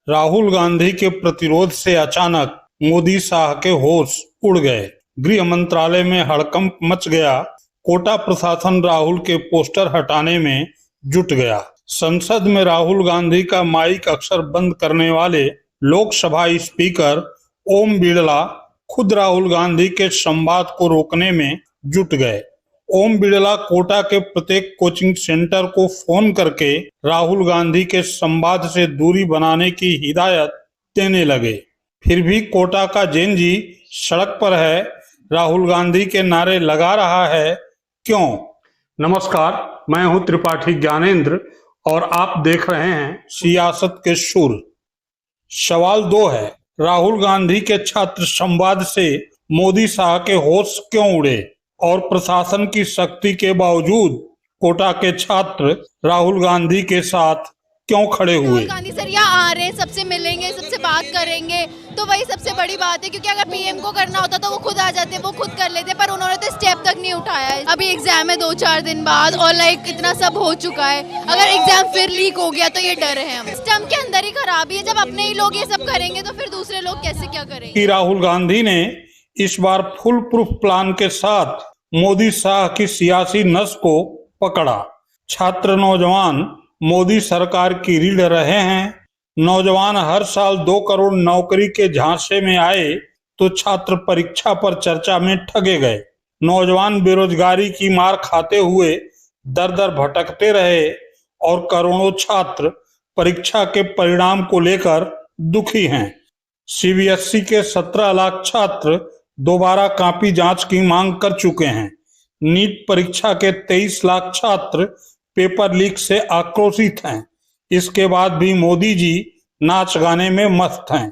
राहुल गांधी के प्रतिरोध से अचानक मोदी शाह के होश उड़ गए। गृह मंत्रालय में हड़कंप मच गया। कोटा प्रशासन राहुल के पोस्टर हटाने में जुट गया। संसद में राहुल गांधी का माइक अक्सर बंद करने वाले लोकसभा स्पीकर ओम बिड़ला खुद राहुल गांधी के संवाद को रोकने में जुट गए। ओम बिड़ला कोटा के प्रत्येक कोचिंग सेंटर को फोन करके राहुल गांधी के संवाद से दूरी बनाने की हिदायत देने लगे। फिर भी कोटा का जेनजी सड़क पर है, राहुल गांधी के नारे लगा रहा है, क्यों? नमस्कार, मैं हूं त्रिपाठी ज्ञानेंद्र और आप देख रहे हैं सियासत के सुर। सवाल 2 है, राहुल गांधी के छात्र संवाद से मोदी शाह के होश क्यों उड़े और प्रशासन की सख्ती के बावजूद कोटा के छात्र राहुल गांधी के साथ क्यों खड़े हुए? राहुल गांधी सर यहाँ आ रहे हैं, सबसे मिलेंगे, सबसे बात करेंगे, तो वही सबसे बड़ी बात है। क्योंकि अगर पीएम को करना होता तो वो खुद आ जाते, वो खुद कर लेते, पर उन्होंने तो स्टेप तक नहीं उठाया है। अभी एग्जाम है 2-4 दिन बाद और इतना सब हो चुका है। अगर एग्जाम फिर लीक हो गया तो ये डर है। हम सिस्टम के अंदर ही खराबी है। जब अपने ही लोग ये सब करेंगे तो फिर दूसरे लोग कैसे क्या करेंगे? राहुल गांधी ने इस बार फुल प्रूफ प्लान के साथ मोदी शाह की सियासी नस को पकड़ा। छात्र नौजवान मोदी सरकार की रीढ़ रहे हैं। नौजवान हर साल 2 करोड़ नौकरी के झांसे में आए तो छात्र परीक्षा पर चर्चा में ठगे गए। नौजवान बेरोजगारी की मार खाते हुए दर दर भटकते रहे और करोड़ों छात्र परीक्षा के परिणाम को लेकर दुखी हैं। सीबीएसई के 17 लाख छात्र दोबारा कॉपी जांच की मांग कर चुके हैं। नीट परीक्षा के 23 लाख छात्र पेपर लीक से आक्रोशित हैं। इसके बाद भी मोदी जी नाच गाने में मस्त हैं।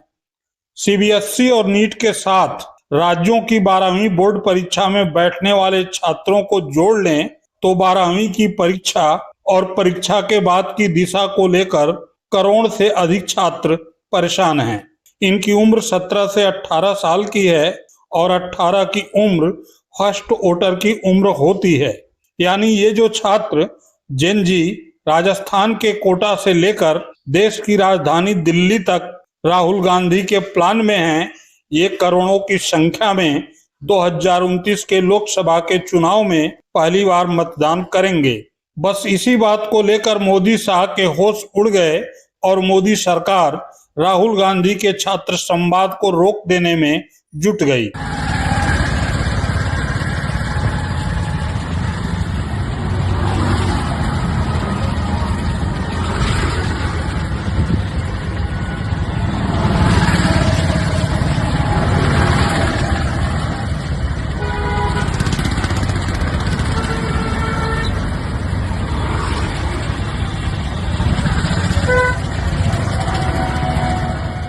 सीबीएसई और नीट के साथ राज्यों की 12वीं बोर्ड परीक्षा में बैठने वाले छात्रों को जोड़ लें तो 12वीं की परीक्षा और परीक्षा के बाद की दिशा को लेकर करोड़ से अधिक छात्र परेशान हैं। इनकी उम्र 17 से 18 साल की है और 18 की उम्र फर्स्ट वोटर की उम्र होती है। यानी ये जो छात्र जेनजी राजस्थान के कोटा से लेकर देश की राजधानी दिल्ली तक राहुल गांधी के प्लान में हैं, ये करोड़ों की संख्या में 2029 के लोकसभा के चुनाव में पहली बार मतदान करेंगे। बस इसी बात को लेकर मोदी शाह के होश उड़ गए और मोदी सरकार राहुल गांधी के छात्र संवाद को रोक देने में जुट गई।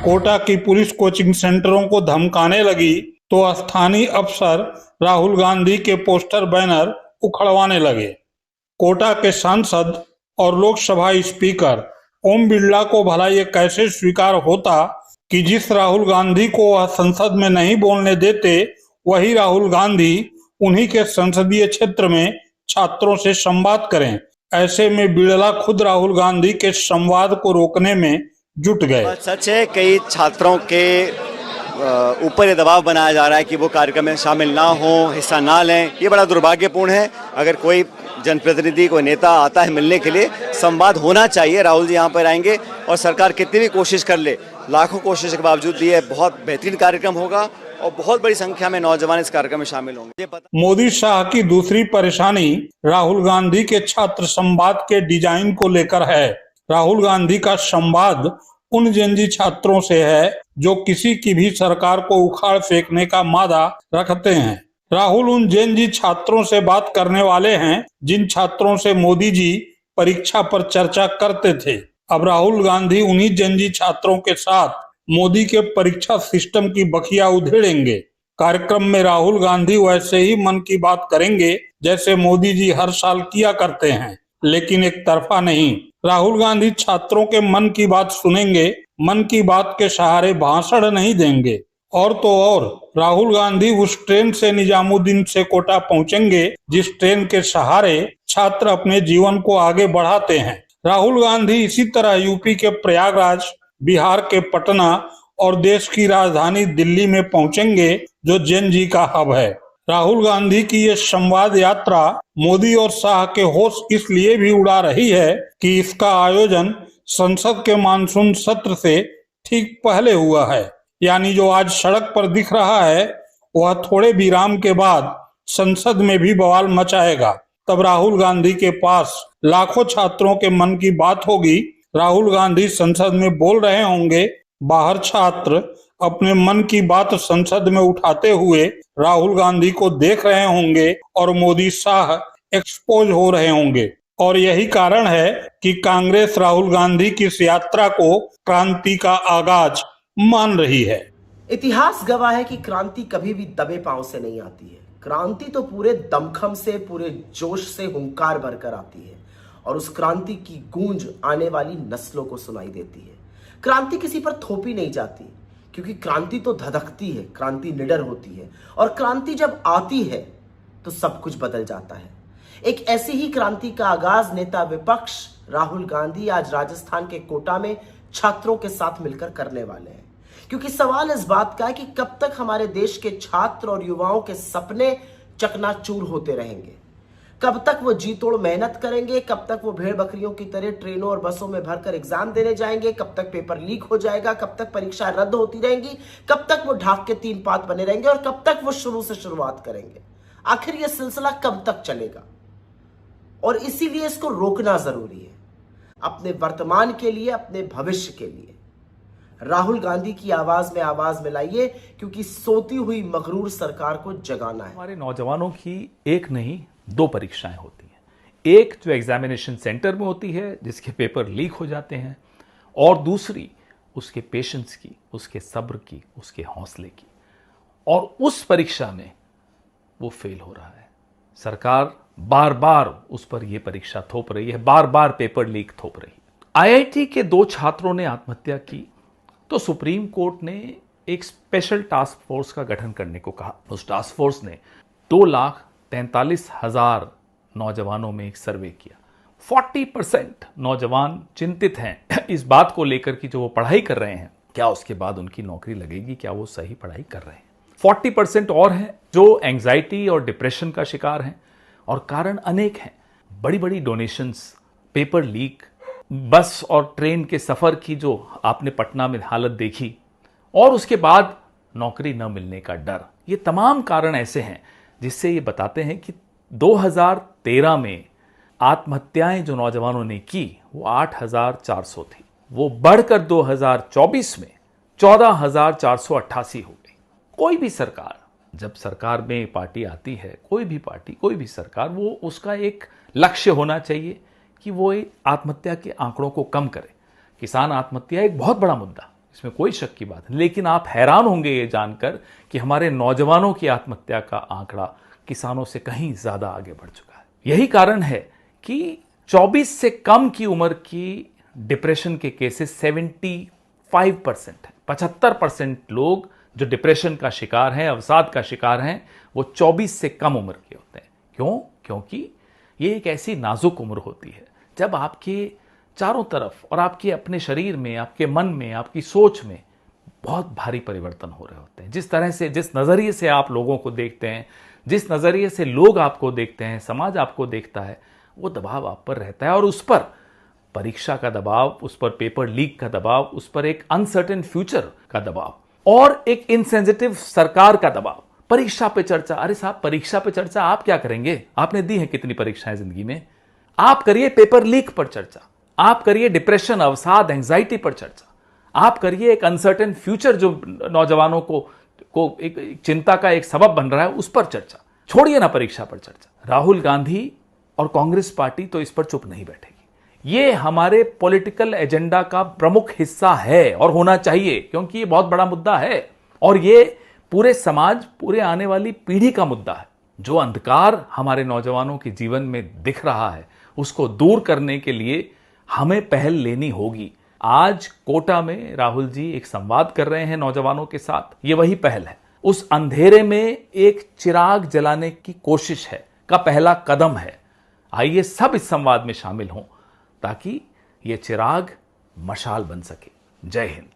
कोटा की पुलिस कोचिंग सेंटरों को धमकाने लगी तो स्थानीय अफसर राहुल गांधी के पोस्टर बैनर उखड़वाने लगे। कोटा के सांसद और लोकसभा स्पीकर ओम बिड़ला को भला ये कैसे स्वीकार होता कि जिस राहुल गांधी को वह संसद में नहीं बोलने देते, वही राहुल गांधी उन्हीं के संसदीय क्षेत्र में छात्रों से संवाद करें। ऐसे में बिड़ला खुद राहुल गांधी के संवाद को रोकने में जुट गए। सच है, कई छात्रों के ऊपर ये दबाव बनाया जा रहा है कि वो कार्यक्रम में शामिल ना हो, हिस्सा ना लें। ये बड़ा दुर्भाग्यपूर्ण है। अगर कोई जनप्रतिनिधि, कोई नेता आता है मिलने के लिए, संवाद होना चाहिए। राहुल जी यहाँ पर आएंगे और सरकार कितनी भी कोशिश कर ले, लाखों कोशिश के बावजूद भी ये बहुत बेहतरीन कार्यक्रम होगा और बहुत बड़ी संख्या में नौजवान इस कार्यक्रम में शामिल होंगे। मोदी शाह की दूसरी परेशानी राहुल गांधी के छात्र संवाद के डिजाइन को लेकर है। राहुल गांधी का संवाद उन जेनजी छात्रों से है जो किसी की भी सरकार को उखाड़ फेंकने का मादा रखते हैं। राहुल उन जेनजी छात्रों से बात करने वाले हैं जिन छात्रों से मोदी जी परीक्षा पर चर्चा करते थे। अब राहुल गांधी उन्हीं जेनजी छात्रों के साथ मोदी के परीक्षा सिस्टम की बखिया उधेड़ेंगे। कार्यक्रम में राहुल गांधी वैसे ही मन की बात करेंगे जैसे मोदी जी हर साल किया करते हैं, लेकिन एक तरफा नहीं। राहुल गांधी छात्रों के मन की बात सुनेंगे, मन की बात के सहारे भाषण नहीं देंगे। और तो और राहुल गांधी उस ट्रेन से निजामुद्दीन से कोटा पहुंचेंगे जिस ट्रेन के सहारे छात्र अपने जीवन को आगे बढ़ाते हैं। राहुल गांधी इसी तरह यूपी के प्रयागराज बिहार के पटना और देश की राजधानी दिल्ली में पहुंचेंगे, जो जेएनजी का हब है। राहुल गांधी की ये संवाद यात्रा मोदी और शाह के होश इसलिए भी उड़ा रही है कि इसका आयोजन संसद के मानसून सत्र से ठीक पहले हुआ है। यानी जो आज सड़क पर दिख रहा है वह थोड़े विराम के बाद संसद में भी बवाल मचाएगा। तब राहुल गांधी के पास लाखों छात्रों के मन की बात होगी। राहुल गांधी संसद में बोल रहे होंगे, बाहर छात्र अपने मन की बात संसद में उठाते हुए राहुल गांधी को देख रहे होंगे और मोदी शाह एक्सपोज हो रहे होंगे। और यही कारण है कि कांग्रेस राहुल गांधी की इस यात्रा को क्रांति का आगाज मान रही है। इतिहास गवाह है कि क्रांति कभी भी दबे पांव से नहीं आती है। क्रांति तो पूरे दमखम से, पूरे जोश से हुंकार भरकर आती है और उस क्रांति की गूंज आने वाली नस्लों को सुनाई देती है। क्रांति किसी पर थोपी नहीं जाती, क्योंकि क्रांति तो धधकती है, क्रांति निडर होती है और क्रांति जब आती है तो सब कुछ बदल जाता है। एक ऐसी ही क्रांति का आगाज नेता विपक्ष राहुल गांधी आज राजस्थान के कोटा में छात्रों के साथ मिलकर करने वाले हैं। क्योंकि सवाल इस बात का है कि कब तक हमारे देश के छात्र और युवाओं के सपने चकनाचूर होते रहेंगे, कब तक वो जी तोड़ मेहनत करेंगे, कब तक वो भेड़ बकरियों की तरह ट्रेनों और बसों में भरकर एग्जाम देने जाएंगे, कब तक पेपर लीक हो जाएगा, कब तक परीक्षा रद्द होती रहेंगी, कब तक वो ढाक के 3 पात बने रहेंगे और कब तक वो शुरू से शुरुआत करेंगे। आखिर ये सिलसिला कब तक चलेगा? और इसीलिए इसको रोकना जरूरी है, अपने वर्तमान के लिए, अपने भविष्य के लिए। राहुल गांधी की आवाज में आवाज मिलाइए, क्योंकि सोती हुई मगरूर सरकार को जगाना है। हमारे नौजवानों की एक नहीं 2 परीक्षाएं होती हैं। एक जो एग्जामिनेशन सेंटर में होती है, जिसके पेपर लीक हो जाते हैं, और दूसरी उसके पेशेंस की, उसके सब्र की, उसके हौसले की। और उस परीक्षा में वो फेल हो रहा है। सरकार बार बार उस पर यह परीक्षा थोप रही है, बार बार पेपर लीक थोप रही है। आईआईटी के 2 छात्रों ने आत्महत्या की तो सुप्रीम कोर्ट ने एक स्पेशल टास्क फोर्स का गठन करने को कहा। उस टास्क फोर्स ने 2,43,000 नौजवानों में एक सर्वे किया। 40% नौजवान चिंतित हैं इस बात को लेकर कि जो वो पढ़ाई कर रहे हैं, क्या उसके बाद उनकी नौकरी लगेगी, क्या वो सही पढ़ाई कर रहे हैं। 40% और हैं जो एंग्जाइटी और डिप्रेशन का शिकार हैं, और कारण अनेक हैं। बड़ी बड़ी डोनेशंस, पेपर लीक, बस और ट्रेन के सफ़र की जो आपने पटना में हालत देखी, और उसके बाद नौकरी न मिलने का डर। ये तमाम कारण ऐसे हैं जिससे ये बताते हैं कि 2013 में आत्महत्याएं जो नौजवानों ने की वो 8,400 थी। वो बढ़कर 2024 में 14,488 हो गई। कोई भी सरकार, जब सरकार में पार्टी आती है, कोई भी पार्टी, कोई भी सरकार, वो उसका एक लक्ष्य होना चाहिए कि वो आत्महत्या के आंकड़ों को कम करे। किसान आत्महत्या एक बहुत बड़ा मुद्दा, इसमें कोई शक की बात नहीं, लेकिन आप हैरान होंगे ये जानकर कि हमारे नौजवानों की आत्महत्या का आंकड़ा किसानों से कहीं ज्यादा आगे बढ़ चुका है। यही कारण है कि 24 से कम की उम्र की डिप्रेशन के केसेस 75% है। 75% लोग जो डिप्रेशन का शिकार हैं, अवसाद का शिकार हैं, वो 24 से कम उम्र के होते हैं। क्यों? क्योंकि ये एक ऐसी नाजुक उम्र होती है जब आपके चारों तरफ और आपके अपने शरीर में, आपके मन में, आपकी सोच में बहुत भारी परिवर्तन हो रहे होते हैं। जिस तरह से, जिस नज़रिए से आप लोगों को देखते हैं, जिस नज़रिए से लोग आपको देखते हैं, समाज आपको देखता है, वो दबाव आप पर रहता है। और उस पर परीक्षा का दबाव, उस पर पेपर लीक का दबाव, उस पर एक अनसर्टेन फ्यूचर का दबाव और एक इनसेंसिटिव सरकार का दबाव। परीक्षा पे चर्चा, अरे साहब परीक्षा पे चर्चा आप क्या करेंगे? आपने दी है कितनी परीक्षाएं जिंदगी में? आप करिए पेपर लीक पर चर्चा, आप करिए डिप्रेशन, अवसाद, एंजाइटी पर चर्चा, आप करिए एक अनसर्टेन फ्यूचर जो नौजवानों को एक चिंता का एक सबब बन रहा है, उस पर चर्चा। छोड़िए ना परीक्षा पर चर्चा। राहुल गांधी और कांग्रेस पार्टी तो इस पर चुप नहीं बैठेगी। ये हमारे पॉलिटिकल एजेंडा का प्रमुख हिस्सा है और होना चाहिए, क्योंकि ये बहुत बड़ा मुद्दा है और ये पूरे समाज, पूरे आने वाली पीढ़ी का मुद्दा है। जो अंधकार हमारे नौजवानों के जीवन में दिख रहा है, उसको दूर करने के लिए हमें पहल लेनी होगी। आज कोटा में राहुल जी एक संवाद कर रहे हैं नौजवानों के साथ, ये वही पहल है। उस अंधेरे में एक चिराग जलाने की कोशिश है, का पहला कदम है। आइए सब इस संवाद में शामिल हों ताकि ये चिराग मशाल बन सके। जय हिंद।